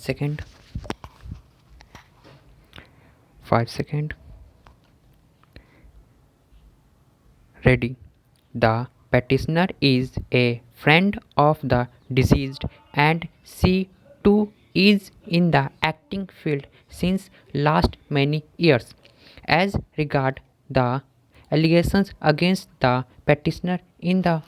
second, 5 second. Ready. The petitioner is a friend of the deceased and she too is in the acting field since last many years. As regard the allegations against the petitioner in the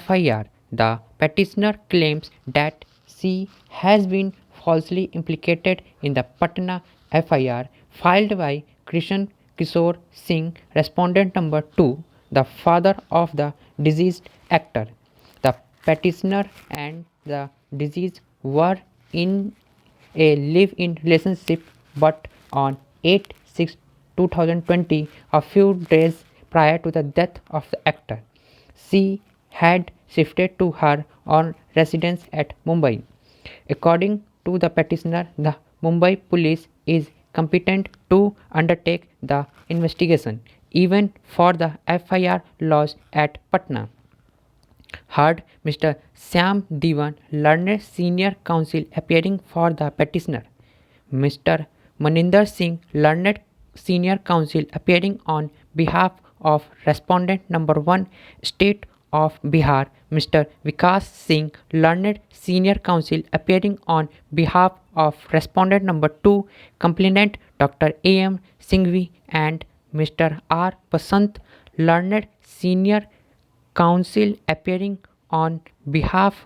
FIR, the petitioner claims that she has been falsely implicated in the Patna FIR filed by Krishan Kishore Singh, respondent number 2, the father of the deceased actor. The petitioner and the deceased were in a live-in relationship, but on 8/6/2020, a few days prior to the death of the actor, she had shifted to her own residence at Mumbai. According to the petitioner, the Mumbai police is competent to undertake the investigation, even for the FIR lodged at Patna. Heard Mr. Syam Diwan, learned senior counsel appearing for the petitioner. Mr. Maninder Singh, learned senior counsel appearing on behalf of respondent number 1, State of Bihar. Mr. Vikas Singh, learned senior counsel appearing on behalf of respondent number 2, complainant Dr. A.M. Singhvi, and Mr. R. Basant, learned senior counsel appearing on behalf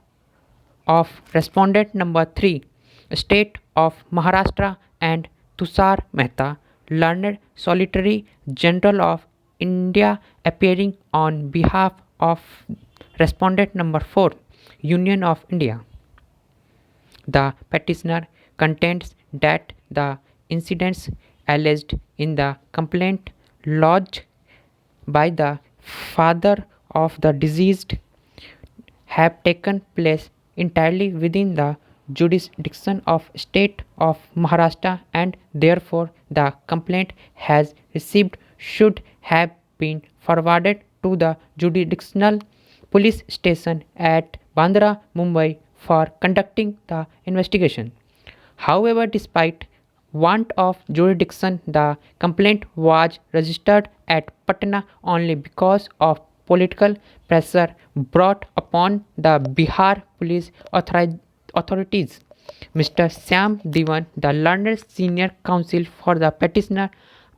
of respondent number 3, State of Maharashtra, and Tushar Mehta, learned Solicitor General of India appearing on behalf of respondent number 4, Union of India. The petitioner contends that the incidents alleged in the complaint lodged by the father of the deceased have taken place entirely within the jurisdiction of State of Maharashtra, and therefore the complaint has received should have been forwarded to the jurisdictional police station at Bandra, Mumbai for conducting the investigation. However, despite want of jurisdiction, the complaint was registered at Patna only because of political pressure brought upon the Bihar police authorities. Mr. Syam Diwan, the learned senior counsel for the petitioner,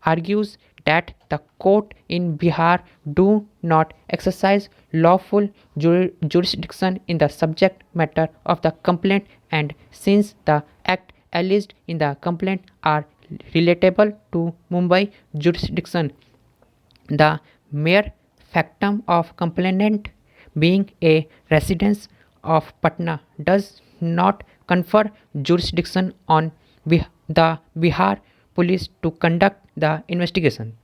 argues that the court in Bihar do not exercise lawful jurisdiction in the subject matter of the complaint, and since the act alleged in the complaint are relatable to Mumbai jurisdiction, the mere factum of complainant being a resident of Patna does not confer jurisdiction on the Bihar police to conduct the investigation.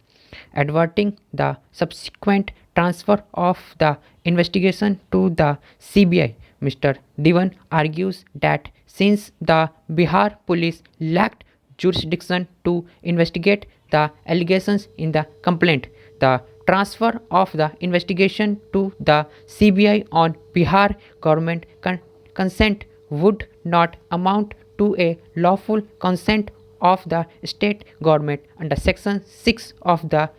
Adverting the subsequent transfer of the investigation to the CBI, Mr. Diwan argues that since the Bihar police lacked jurisdiction to investigate the allegations in the complaint, the transfer of the investigation to the CBI on Bihar government consent would not amount to a lawful consent of the state government under section 6 of the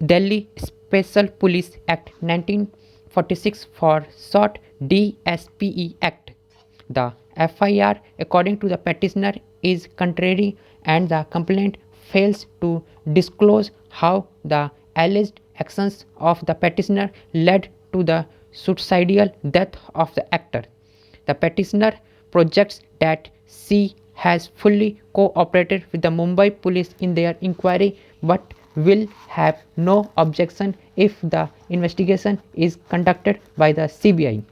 Delhi Special Police Act 1946, for short DSPE Act. The FIR, according to the petitioner, is contrary and the complaint fails to disclose how the alleged actions of the petitioner led to the suicidal death of the actor. The petitioner projects that she has fully cooperated with the Mumbai police in their inquiry but will have no objection if the investigation is conducted by the CBI.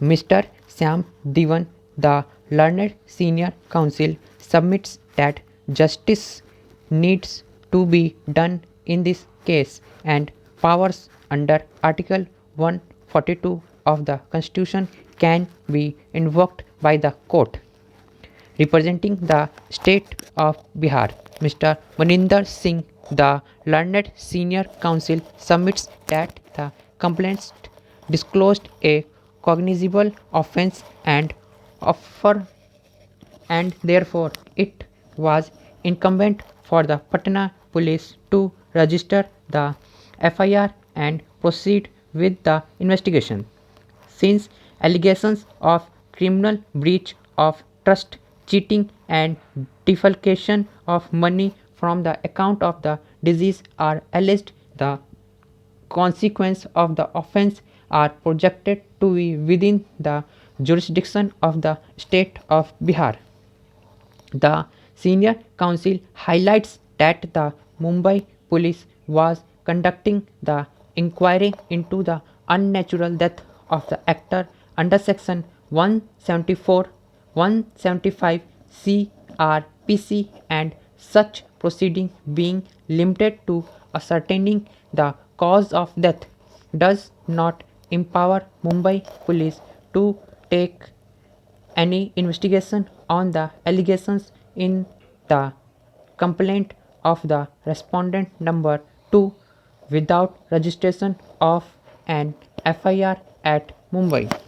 Mr. Syam Diwan, the learned senior counsel, submits that justice needs to be done in this case and powers under Article 142 of the Constitution can be invoked by the court. Representing the state of Bihar, Mr. Maninder Singh, the learned senior counsel, submits that the complaints disclosed a cognizable offence and offer and therefore it was incumbent for the Patna police to register the FIR and proceed with the investigation. Since allegations of criminal breach of trust, cheating, and defalcation of money from the account of the deceased are alleged, the consequences of the offence are projected to be within the jurisdiction of the state of Bihar. The senior counsel highlights that the Mumbai police was conducting the inquiry into the unnatural death of the actor under section 174, 175 CRPC, and such proceeding being limited to ascertaining the cause of death does not empower Mumbai police to take any investigation on the allegations in the complaint of the respondent number 2 without registration of an FIR at Mumbai.